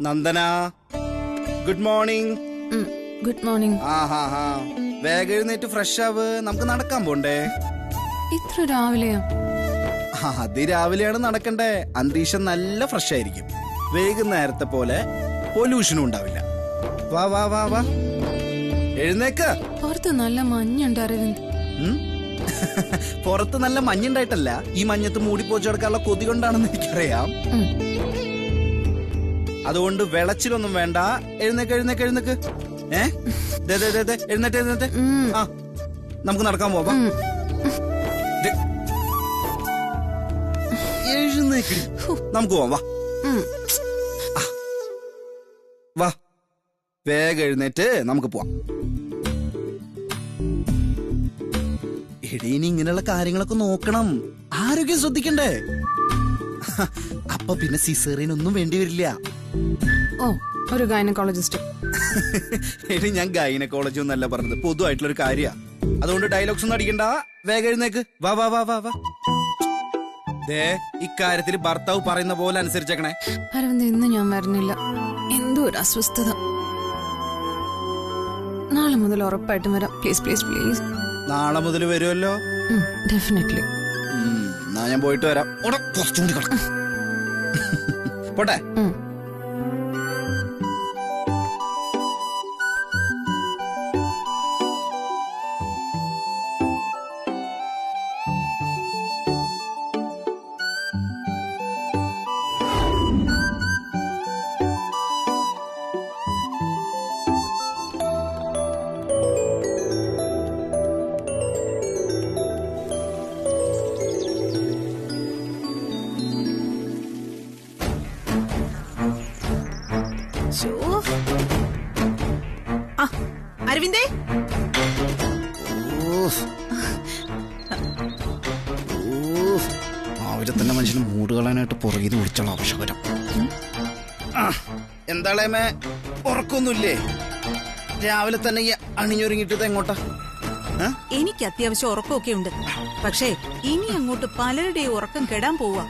Nandana, good morning. Good morning. വേഗം എഴുന്നേറ്റ് fresh ആവ്, നമുക്ക് നടക്കാൻ പോണ്ടേ? ഇത്ര രാവിലെയോ? അതിരാവിലെയാണ് നടക്കണ്ടേ. അന്തരീക്ഷം നല്ല ഫ്രഷ് ആയിരിക്കും. വൈകുന്നേരത്തെ പോലെ പൊല്യൂഷനും ഉണ്ടാവില്ല. വാ വാ വാ വാ, എഴുന്നേക്ക്. പുറത്ത് നല്ല മഞ്ഞുണ്ട് അരവിന്ദ്. പുറത്ത് നല്ല മഞ്ഞുണ്ടായിട്ടല്ല, ഈ മഞ്ഞത്ത് മൂടിപ്പോച്ചെടുക്കാനുള്ള കൊതി കൊണ്ടാണെന്ന് എനിക്കറിയാം. അതുകൊണ്ട് വെളച്ചിലൊന്നും വേണ്ട. എഴുന്നേക്ക് എഴുന്നേക്ക് എഴുന്നേക്ക്. എഴുന്നേറ്റ് എഴുന്നേറ്റ്. ആ, നമുക്ക് നടക്കാൻ പോവാം. എഴുന്നേക്ക്, നമുക്ക് പോവാം. വാ വാ, വേഗം എഴുന്നേറ്റ് നമുക്ക് പോവാം. എടീനി ഇങ്ങനെയുള്ള കാര്യങ്ങളൊക്കെ നോക്കണം, ആരോഗ്യം ശ്രദ്ധിക്കണ്ടേ. അപ്പൊ പിന്നെ സിസേറിയൻ ഒന്നും വേണ്ടി വരില്ല. ഓ, ഒരു ഗൈനക്കോളജിസ്റ്റ്. എടി, ഞാൻ ഗൈനക്കോളജി ഒന്നല്ല പറഞ്ഞത്, പൊതുവായിട്ടുള്ളൊരു കാര്യ. അതുകൊണ്ട് ഡയലോഗ്സ് ഒന്നും അടിക്കണ്ട. വേഗം എഴുന്നേക്ക്. വാ വാ വാ വാ വാ. ഇക്കാര്യത്തിൽ ഭർത്താവ് പറയുന്ന പോലെ അനുസരിച്ചേക്കണേ. അരവിന്ദ്, ഇന്ന് ഞാൻ വരുന്നില്ല. എന്തോ ഒരു അസ്വസ്ഥത. നാളെ മുതൽ ഉറപ്പായിട്ടും വരാം. Please please please. നാളെ മുതൽ വരുമല്ലോ? ഡെഫിനറ്റ്ലി. എന്നാ ഞാൻ പോയിട്ട് വരാം. കുറച്ചും കൂടി കിടക്കും. പോട്ടെ. അരവിന്ദേ, അവരെ തന്നെ മനുഷ്യന് മൂട് കളയാനായിട്ട് പുറകിന്ന് വിളിച്ചുള്ള ആവശ്യകരം. എന്താളേമേ, ഉറക്കൊന്നുമില്ലേ? രാവിലെ തന്നെ ഈ അണിഞ്ഞൊരുങ്ങിട്ടത് എങ്ങോട്ടാ? എനിക്ക് അത്യാവശ്യം ഉറക്കമൊക്കെ ഉണ്ട്. പക്ഷേ ഇനി അങ്ങോട്ട് പലരുടെയും ഉറക്കം കെടാൻ പോവാ.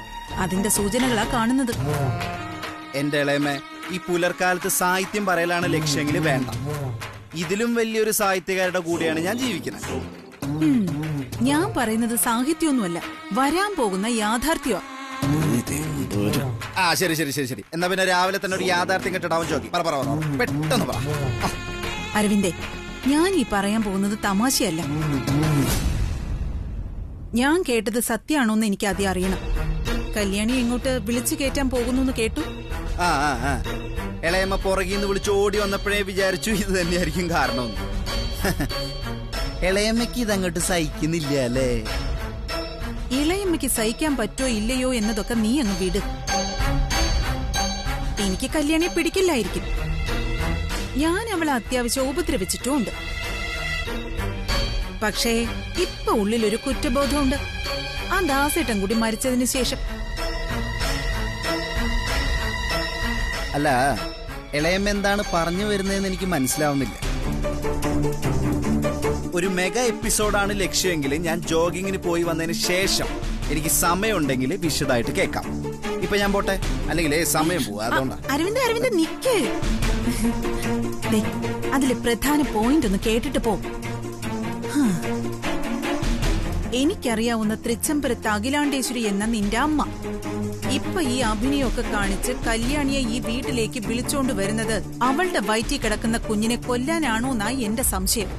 അതിന്റെ സൂചനകളാ കാണുന്നത്. എന്റെ ഇളയമേ, ഈ പുലർക്കാലത്ത് സാഹിത്യം പറയലാണ് ലക്ഷ്യമെങ്കിൽ വേണ്ട. ഇതിലും വലിയൊരു സാഹിത്യകാരുടെ കൂടെയാണ് ഞാൻ ജീവിക്കുന്നത്. ഞാൻ പറയുന്നത് സാഹിത്യമൊന്നുമല്ല, വരാൻ പോകുന്ന യാഥാർത്ഥ്യമാ. ആ, ശരി ശരി ശരി ശരി. എന്നാ പിന്നെ രാവിലെ തന്നെ ഒരു യാഥാർത്ഥ്യം കേട്ടിട്ടാവും ചോദി. പെട്ടെന്ന് പറ. അരവിന്ദേ, ഞാൻ ഈ പറയാൻ പോകുന്നത് തമാശയല്ല. ഞാൻ കേട്ടത് സത്യമാണോന്ന് എനിക്ക് ആദ്യം അറിയണം. കല്യാണി ഇങ്ങോട്ട് വിളിച്ചു കയറ്റാൻ പോകുന്നു കേട്ടു. ആ ആ ആ, ഇളയമ്മ പുറകിന്ന് വിളിച്ച് ഓടി വന്നപ്പോഴേ വിചാരിച്ചു ഇത് തന്നെയായിരിക്കും കാരണം. ഇളയമ്മക്ക് ഇതങ്ങോട്ട് സഹിക്കുന്നില്ല അല്ലേ? ഇളയമ്മയ്ക്ക് സഹിക്കാൻ പറ്റോ ഇല്ലയോ എന്നതൊക്കെ നീ അങ്ങ് വിട്. എനിക്ക് കല്യാണിയെ പിടിക്കില്ലായിരിക്കും. ഞാൻ അവളെ അത്യാവശ്യം ഉപദ്രവിച്ചിട്ടുമുണ്ട്. പക്ഷേ ഇപ്പൊ ഉള്ളിലൊരു കുറ്റബോധമുണ്ട്. ആ ദാസേട്ടൻ കൂടി മരിച്ചതിന് ശേഷം. അല്ല, ഇളയമ്മ എന്താണ് പറഞ്ഞു വരുന്നതെന്ന് എനിക്ക് മനസ്സിലാവുന്നില്ല. ഒരു മെഗാ എപ്പിസോഡാണ് ലക്ഷ്യമെങ്കിൽ ഞാൻ ജോഗിങ്ങിന് പോയി വന്നതിന് ശേഷം എനിക്ക് സമയമുണ്ടെങ്കിൽ വിശദമായിട്ട് കേൾക്കാം. ഇപ്പൊ ഞാൻ പോട്ടെ, അല്ലെങ്കിൽ സമയം പോവാ. അതുകൊണ്ടാ. അരവിന്ദ് നിക്ക്. അതില് പ്രധാന പോയിന്റ് ഒന്ന് കേട്ടിട്ട് പോ. എനിക്കറിയാവുന്ന തൃച്ചംബരത്ത് അഖിലാണ്ടേശ്വരി എന്ന നിന്റെ അമ്മ ഇപ്പൊ ഈ അഭിനയൊക്കെ കാണിച്ച് കല്യാണിയെ ഈ വീട്ടിലേക്ക് വിളിച്ചോണ്ട് വരുന്നത് അവളുടെ വയറ്റിൽ കിടക്കുന്ന കുഞ്ഞിനെ കൊല്ലാനാണോന്നായി എന്റെ സംശയം.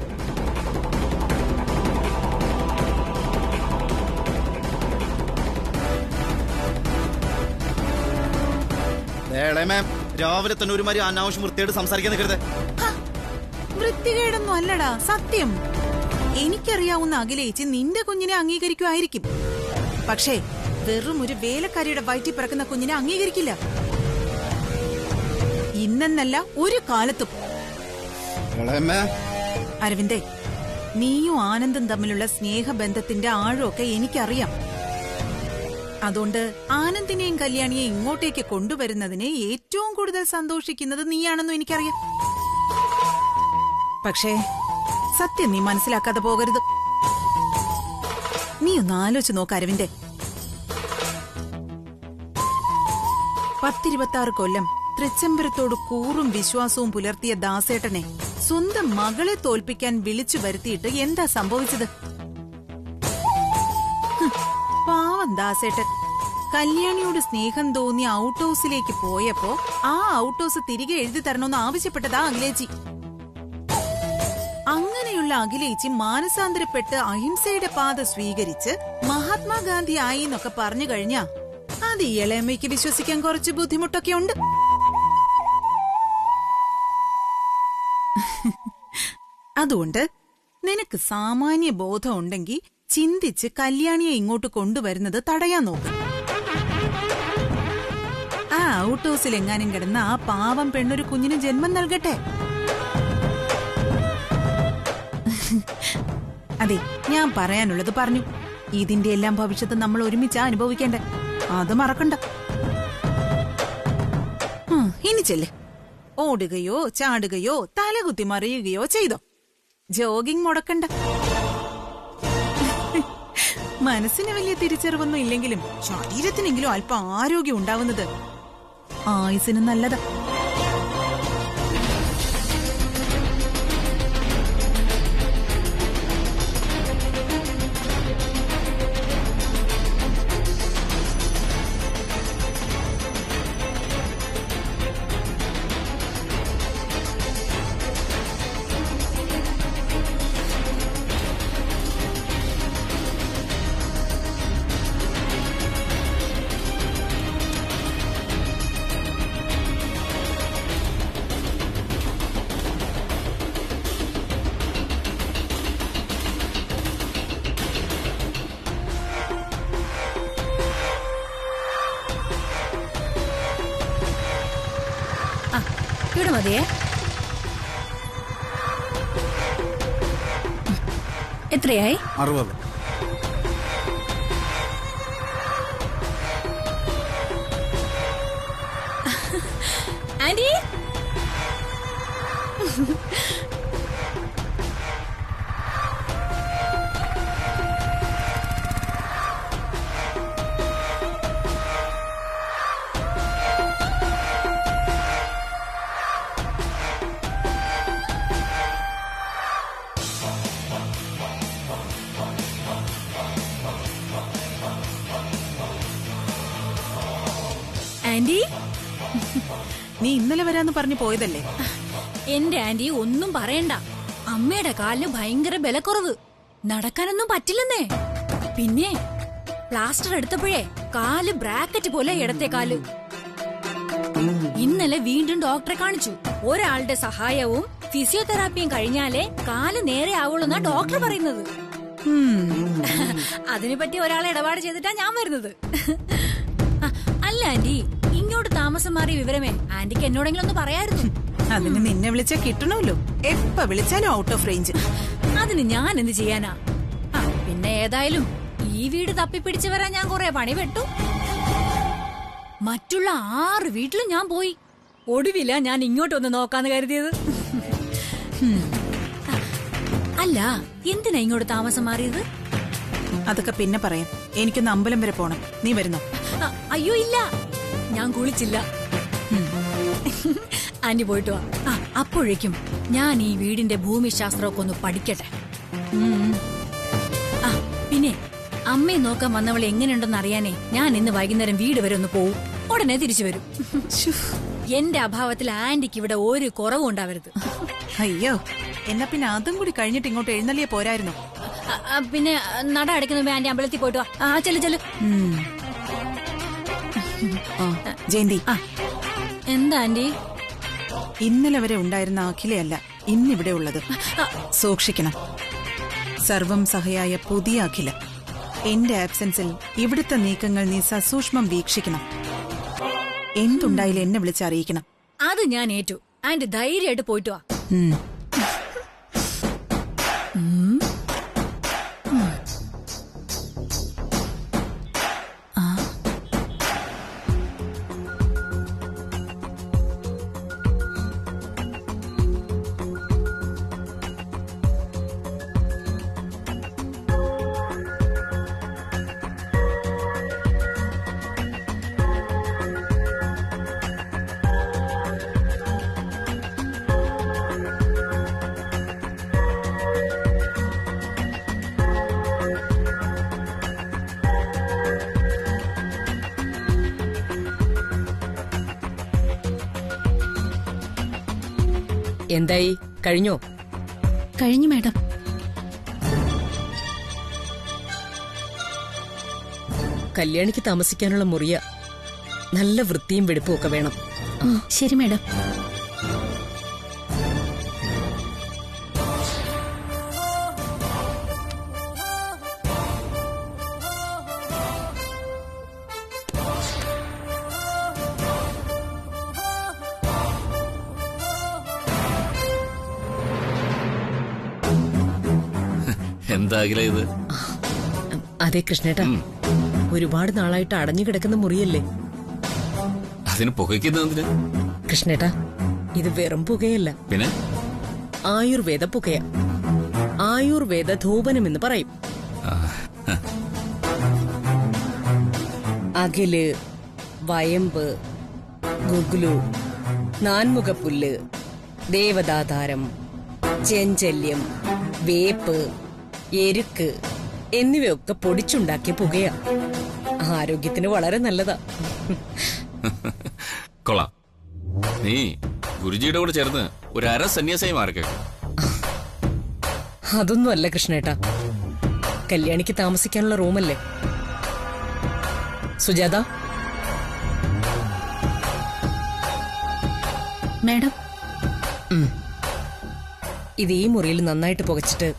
രാവിലെ തന്നെ ഒരുമാതിരി അനാവശ്യം വൃത്തിയായിട്ട് സംസാരിക്കാൻ നിൽക്കരുത്. വൃത്തികേടൊന്നും അല്ലടാ, സത്യം. എനിക്കറിയാവുന്ന അഖിലേച്ചി നിന്റെ കുഞ്ഞിനെ അംഗീകരിക്കുമായിരിക്കും. പക്ഷേ വെറും ഒരു വേലക്കാരിയുടെ വയറ്റിൽ പിറക്കുന്ന കുഞ്ഞിനെ അംഗീകരിക്കില്ല. ഇന്നെന്നല്ല ഒരു കാലത്തും. അരവിന്ദേ, നീയും ആനന്ദും തമ്മിലുള്ള സ്നേഹബന്ധത്തിന്റെ ആഴമൊക്കെ എനിക്കറിയാം. അതുകൊണ്ട് ആനന്ദിനെയും കല്യാണിയെയും ഇങ്ങോട്ടേക്ക് കൊണ്ടുവരുന്നതിനെ ഏറ്റവും കൂടുതൽ സന്തോഷിക്കുന്നത് നീയാണെന്നും എനിക്കറിയാം. പക്ഷേ സത്യം നീ മനസ്സിലാക്കാതെ പോകരുത്. നീ ഒന്ന് ആലോചിച്ച് നോക്ക് അരവിന്ദേ. 10-26 കൊല്ലം തൃച്ചംബരത്തോട് കൂറും വിശ്വാസവും പുലർത്തിയ ദാസേട്ടനെ സ്വന്തം മകളെ തോൽപ്പിക്കാൻ വിളിച്ചു വരുത്തിയിട്ട് എന്താ സംഭവിച്ചത്? പാവം ദാസേട്ടൻ കല്യാണിയോട് സ്നേഹം തോന്നി ഔട്ട് ഹൗസിലേക്ക് പോയപ്പോ ആ ഔട്ട് ഹൗസ് തിരികെ എഴുതി തരണമെന്ന് ആവശ്യപ്പെട്ടതാ അഖിലേച്ചി. അങ്ങനെയുള്ള അഖിലേച്ചി മാനസാന്തരപ്പെട്ട് അഹിംസയുടെ പാത സ്വീകരിച്ച് മഹാത്മാഗാന്ധി ആയി എന്നൊക്കെ പറഞ്ഞു കഴിഞ്ഞാ അത് ഈ ഇളയമ്മയ്ക്ക് വിശ്വസിക്കാൻ കുറച്ച് ബുദ്ധിമുട്ടൊക്കെ ഉണ്ട്. അതുകൊണ്ട് നിനക്ക് സാമാന്യ ബോധം ഉണ്ടെങ്കിൽ ചിന്തിച്ച് കല്യാണിയെ ഇങ്ങോട്ട് കൊണ്ടുവരുന്നത് തടയാൻ നോക്ക്. ആ ഔട്ട് ഹൗസിൽ എങ്ങാനും കിടന്ന ആ പാവം പെണ്ണൊരു കുഞ്ഞിന് ജന്മം നൽകട്ടെ. അതെ, ഞാൻ പറയാനുള്ളത് പറഞ്ഞു. ഇതിന്റെ എല്ലാം ഭവിഷ്യത്ത് നമ്മൾ ഒരുമിച്ചാ അനുഭവിക്കേണ്ട. അത് മറക്കണ്ട. ഇനി ചെല്ല്. ഓടുകയോ ചാടുകയോ തലകുത്തി മറിയുകയോ ചെയ്തോ. ജോഗിംഗ് മുടക്കണ്ട. മനസ്സിന് വലിയ തിരിച്ചറിവൊന്നും ഇല്ലെങ്കിലും ശരീരത്തിനെങ്കിലും അല്പം ആരോഗ്യം ഉണ്ടാവുന്നത് ആയുസിന് നല്ലതാ. ഇവിടെ മതിയേ. എത്രയായി? 60. ആന്റി, ആന്റി, നീ ഇന്നലെ വരാന്ന് പറഞ്ഞു പോയതല്ലേ? എന്റെ ആന്റി ഒന്നും പറയണ്ട. അമ്മയുടെ കാലിന് ഭയങ്കര ബലക്കുറവ്, നടക്കാനൊന്നും പറ്റില്ലെന്നേ. പിന്നെ പ്ലാസ്റ്റർ എടുത്തപ്പോഴേ കാല് ബ്രാക്കറ്റ് പോലെ ഇടത്തെ കാല്. ഇന്നലെ വീണ്ടും ഡോക്ടറെ കാണിച്ചു. ഒരാളുടെ സഹായവും ഫിസിയോതെറാപ്പിയും കഴിഞ്ഞാലേ കാല് നേരെ ആവുള്ളൂന്നാ ഡോക്ടർ പറയുന്നത്. അതിനെപ്പറ്റി ഒരാളെ ഇടപാട് ചെയ്തിട്ടാ ഞാൻ വരുന്നത്. അല്ല ആന്റി, ഇങ്ങോട്ട് താമസം മാറിയ വിവരമേ ആന്റിക്ക് എന്നോടെങ്കിലും ഒന്ന് പറയായിരുന്നു. അതിന് നിന്നെ വിളിച്ചാ കിട്ടണമല്ലോ. എപ്പ വിളിച്ചാലും ഔട്ട് ഓഫ് റേഞ്ച്. അതിന് ഞാൻ എന്ത് ചെയ്യാനാ? പിന്നെ ഏതായാലും ഈ വീട് തപ്പിപ്പിടിച്ചു വരാൻ ഞാൻ കുറെ പണി പെട്ടു. മറ്റുള്ള 6 വീട്ടിലും ഞാൻ പോയി. ഒടുവില ഞാൻ ഇങ്ങോട്ടൊന്ന് നോക്കാന്ന് കരുതിയത്. അല്ല, എന്തിനാ ഇങ്ങോട്ട് താമസം മാറിയത്? അതൊക്കെ പിന്നെ പറയാം. എനിക്കൊന്ന് അമ്പലം വരെ പോണം. നീ വരുന്നോ? അയ്യോ ഇല്ല, ഞാൻ കുളിച്ചില്ല. ആന്റി പോയിട്ട് വാ. അപ്പോഴേക്കും ഞാൻ ഈ വീടിന്റെ ഭൂമിശാസ്ത്രമൊക്കെ ഒന്ന് പഠിക്കട്ടെ. പിന്നെ അമ്മയെ നോക്കാൻ വന്നവളെ എങ്ങനെയുണ്ടെന്ന് അറിയാനേ ഞാൻ ഇന്ന് വൈകുന്നേരം വീട് വരെ ഒന്ന് പോവും. ഉടനെ തിരിച്ചു വരും. എന്റെ അഭാവത്തിൽ ആന്റിക്ക് ഇവിടെ ഒരു കുറവും ഉണ്ടാവരുത്. അയ്യോ, എന്നാ പിന്നെ അതും കൂടി കഴിഞ്ഞിട്ട് ഇങ്ങോട്ട് എഴുന്നള്ളിയെ പോരായിരുന്നു. പിന്നെ നട അടയ്ക്കുന്ന ആന്റി അമ്പലത്തിൽ പോയിട്ട് വാ. ചെല്ലു ചെല്ലു. ജയന്തി, എന്താ ആന്റി? ഇന്നലെ വരെ ഉണ്ടായിരുന്ന അഖിലയല്ല ഇന്നിവിടെ ഉള്ളത്. സൂക്ഷിക്കണം. സർവം സഹയായ പുതിയ അഖില. എന്റെ ആബ്സെൻസിൽ ഇവിടുത്തെ നീക്കങ്ങൾ നീ സസൂക്ഷ്മം വീക്ഷിക്കണം. എന്തുണ്ടായാലും എന്നെ വിളിച്ചറിയിക്കണം. അത് ഞാൻ ഏറ്റു. ആന്റി ധൈര്യമായിട്ട് പോയിട്ട് വാ. എന്തായി, കഴിഞ്ഞോ? കഴിഞ്ഞു മാഡം. കല്യാണിക്ക് താമസിക്കാനുള്ള മുറിയ. നല്ല വൃത്തിയും വെടുപ്പും ഒക്കെ വേണം. ശരി മാഡം. എന്താകില ഇത്? അതെ കൃഷ്ണേട്ടാ, ഒരുപാട് നാളായിട്ട് അടഞ്ഞു കിടക്കുന്ന മുറിയല്ലേ. അതിന് പുകയ്ക്കുന്നതിന്? കൃഷ്ണേട്ടാ, ഇത് വെറും പുകയല്ല, പിന്നെ ആയുർവേദ പുകയ. ആയുർവേദ ധൂപനം എന്ന് പറയും. അകില്, വയമ്പ്, ഗുഗ്ലു, നാൻമുഖപ്പുല്ല്, ദേവദാതാരം, ചെഞ്ചല്യം, വേപ്പ്, എരുക്ക് എന്നിവയൊക്കെ പൊടിച്ചുണ്ടാക്കിയ പുകയാ. ആരോഗ്യത്തിന് വളരെ നല്ലതാ. കൊള്ളാം. നീ ഗുരുജിയുടെ കൂടെ ചേർന്ന് ഒരു അര സന്യാസിയായി മാറിക്കേ. അതൊന്നും അല്ല കൃഷ്ണേട്ടാ, കല്യാണിക്ക് താമസിക്കാനുള്ള റൂമല്ലേ. സുജാത, മാഡം, ഇത് ഈ മുറിയിൽ നന്നായിട്ട് പുകച്ചിട്ട്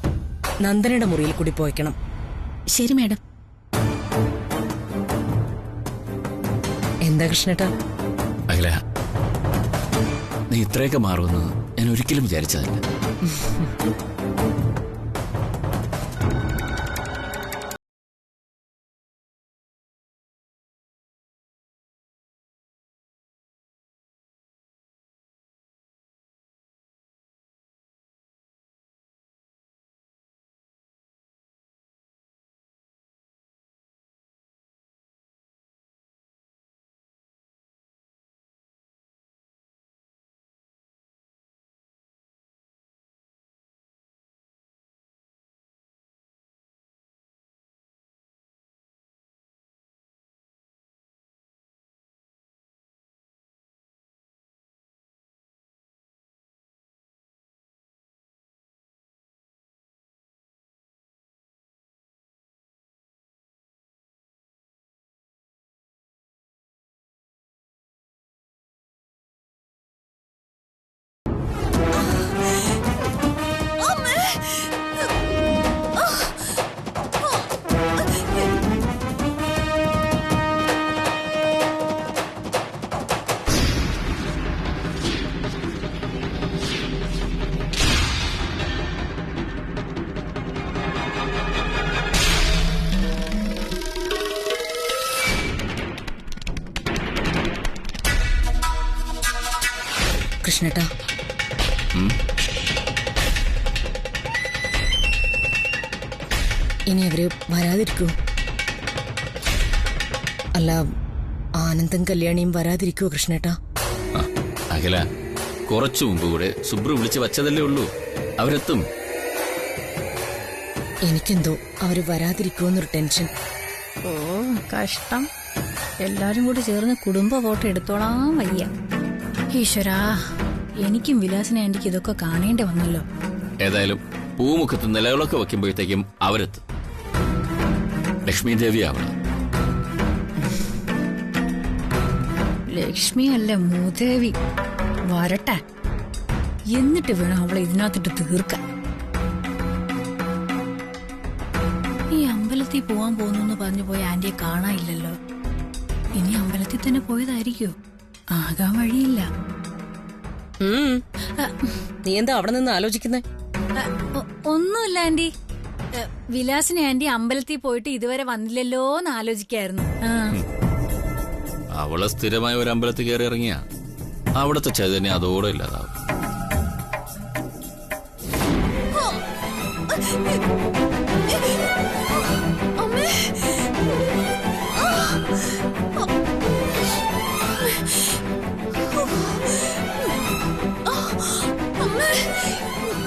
നന്ദനയുടെ മുറിയിൽ കൂടി പോയിക്കണം. ശരി മാഡം. എന്താ കൃഷ്ണേട്ടാ? അഖില, നീ ഇത്രയൊക്കെ മാറുമെന്ന് ഞാൻ ഒരിക്കലും വിചാരിച്ചതല്ല. കൃഷ്ണേട്ടാ, ഇനി അവര് വരാതിരിക്കൂ? അല്ല, ആനന്ദം കല്യാണിയും വരാതിരിക്കൂ കൃഷ്ണേട്ടാ? അഖില, കുറച്ചു മുമ്പ് കൂടെ സുബ്രു വിളിച്ച് വച്ചതല്ലേ ഉള്ളൂ. അവരെത്തും. എനിക്കെന്തോ അവര് വരാതിരിക്കുമെന്നൊരു ടെൻഷൻ. ഓ കഷ്ടം. എല്ലാരും കൂടി ചേർന്ന് കുടുംബ ഫോട്ടോ എടുത്തോളാം വയ്യ. ഈശ്വരാ, എനിക്കും വിലാസിനെ ആന്റിക്ക് ഇതൊക്കെ കാണേണ്ടി വന്നല്ലോ. ഏതായാലും പൂമുഖത്ത് നിലകളൊക്കെ വെക്കുമ്പോഴത്തേക്കും അവരെത്തും. ലക്ഷ്മി ദേവി ആവണം. ലക്ഷ്മി അല്ല, മൂദേവി വരട്ടെ. എന്നിട്ട് വേണം അവളെ ഇതിനകത്തിട്ട് തീർക്കാൻ. ഈ അമ്പലത്തിൽ പോവാൻ പോകുന്നു പറഞ്ഞു പോയ ആന്റിയെ കാണാനില്ലല്ലോ. ഇനി അമ്പലത്തിൽ തന്നെ പോയതായിരിക്കോ? ആകാൻ വഴിയില്ല. നീ എന്താ അവിടെ നിന്ന് ആലോചിക്കുന്നേ? ഒന്നുമില്ല ആന്റി. വിലാസിനെ ആന്റി അമ്പലത്തിൽ പോയിട്ട് ഇതുവരെ വന്നില്ലല്ലോ എന്ന് ആലോചിക്കായിരുന്നു. അവള് സ്ഥിരമായ ഒരു അമ്പലത്തിൽ കയറി ഇറങ്ങിയ അവിടുത്തെ ചൈതന്യം അതോടെ ഇല്ലാതാവും.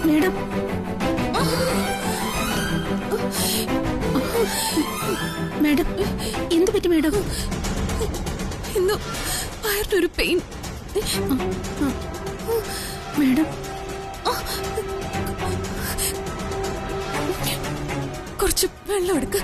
മേഡം, മേഡം എന്ത് പറ്റി മേഡം? ഇന്ന് വയറിനൊരു പെയിൻ. മേഡം വെള്ളം എടുക്ക.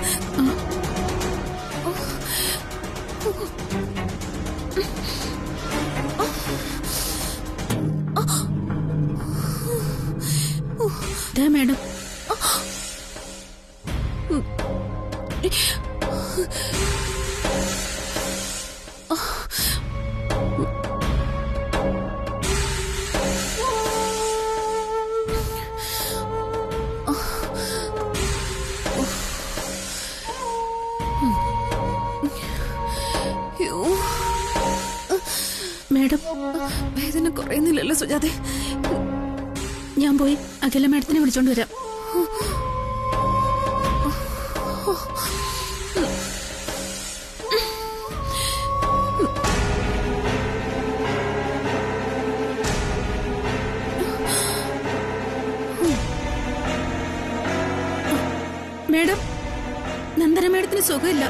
മേഡം, മേഡം, വേദന കുറയുന്നില്ലല്ലോ സുജാതെ. ഞാൻ പോയി അഖില മേഡത്തിനെ വിളിച്ചോണ്ട് വരാം. മേഡം, നന്ദന മേഡത്തിന് സുഖമില്ല.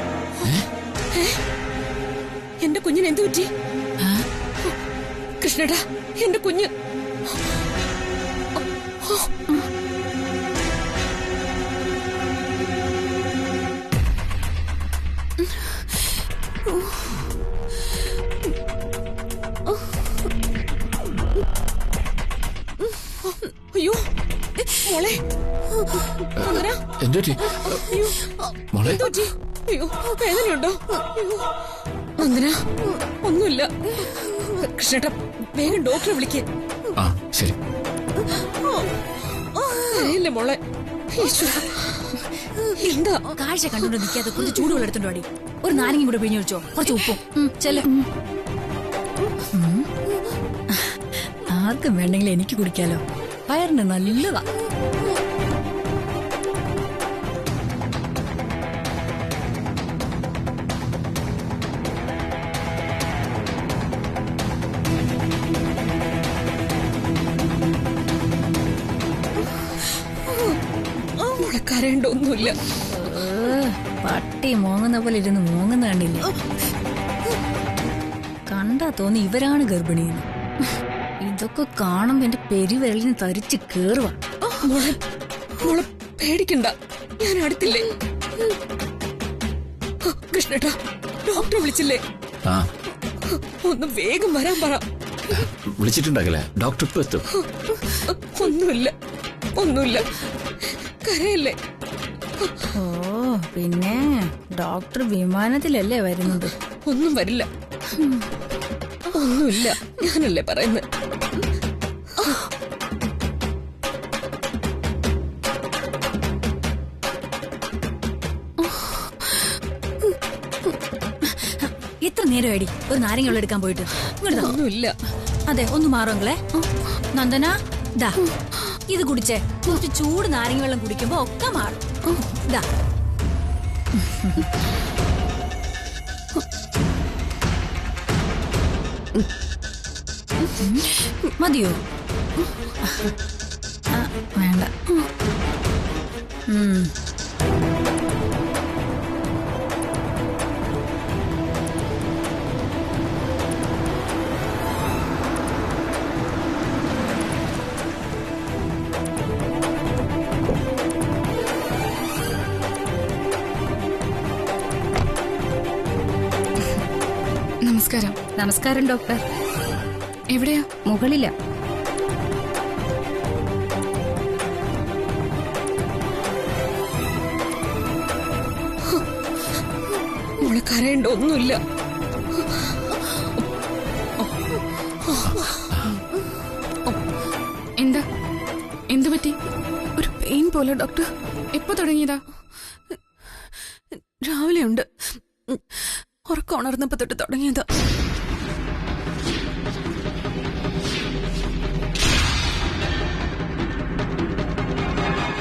എന്റെ കുഞ്ഞിന് എന്ത് പറ്റി? കൃഷ്ണേട്ടാ, എന്റെ കുഞ്ഞ്. അയ്യോ മോളെ, എന്തു പറ്റി മോളെ? അയ്യോ, വേദനയുണ്ടോ? നന്ദന, ഒന്നുമില്ല. കൃഷ്ണേട്ടാ, വേഗം ഡോക്ടറെ വിളിക്കേ. ആ ശരി. അറിയില്ല മോളെ. എന്താ കാഴ്ച കണ്ടുകൊണ്ട് നിൽക്കാതെ കുറച്ച് ചൂടുവെള്ളം എടുത്തോണ്ട് വാടി. ഒരു നാരങ്ങ കൂടെ പിഴിഞ്ഞു വെച്ചോ, കുറച്ച് ഉപ്പും. ചെല്ല. ആർക്കും വേണ്ടെങ്കിലും എനിക്ക് കുടിക്കാലോ, വയറിന് നല്ലതാ. കരണ്ട ഒന്നുമില്ല. പട്ടി മോങ്ങുന്ന പോലെ ഇരുന്ന് മോങ്ങുന്ന കണ്ടില്ലേ? കണ്ടാ തോന്നി ഇവരാണ് ഗർഭിണിയെന്ന്. ഇതൊക്കെ കാണുമ്പോ എന്റെ പെരുവിരലിന് തരിച്ച് കേറുവാ. മോളെ, മോളെ പേടിക്കണ്ട, ഞാൻ അടുത്തില്ലേ. കൃഷ്ണേട്ടാ, ഡോക്ടറെ വിളിച്ചില്ലേ? ആ ഒന്ന് വേഗം വരാൻ പറ. വിളിച്ചിട്ടുണ്ടാകില്ല, ഡോക്ടർ ഇപ്പൊ എത്തും. ഒന്നുമില്ല, ഒന്നുമില്ല, കരയല്ലേ. ഓ പിന്നെ ഡോക്ടർ വിമാനത്തിലല്ലേ വരുന്നത്? ഒന്നും വരില്ല, ഒന്നുമില്ല, ഞാനല്ലേ പറയുന്നത്. എത്ര നേരമായിടി ഒരു നാരങ്ങ വെള്ളം എടുക്കാൻ പോയിട്ട്? ഒന്നുമില്ല. അതെ, ഒന്ന് മാറുമെങ്കിലേ. നന്ദന, ദാ ഇത് കുടിച്ചേ. കുറച്ച് ചൂട് നാരങ്ങ വെള്ളം കുടിക്കുമ്പോ ഒക്കെ മാറും. ദാ മതിയോ? വേണ്ട. നമസ്കാരം. നമസ്കാരം ഡോക്ടർ. എവിടെയാ? മുകളില. മോളെ കരയണ്ട, ഒന്നുമില്ല. എന്താ, എന്തു പറ്റി? ഒരു പെയിൻ പോലെ ഡോക്ടർ. എപ്പോ തുടങ്ങിയതാ? രാവിലെ ഉണ്ട്. ഉറക്കം ഉണർന്നപ്പോ തൊട്ട് തുടങ്ങിയതാ.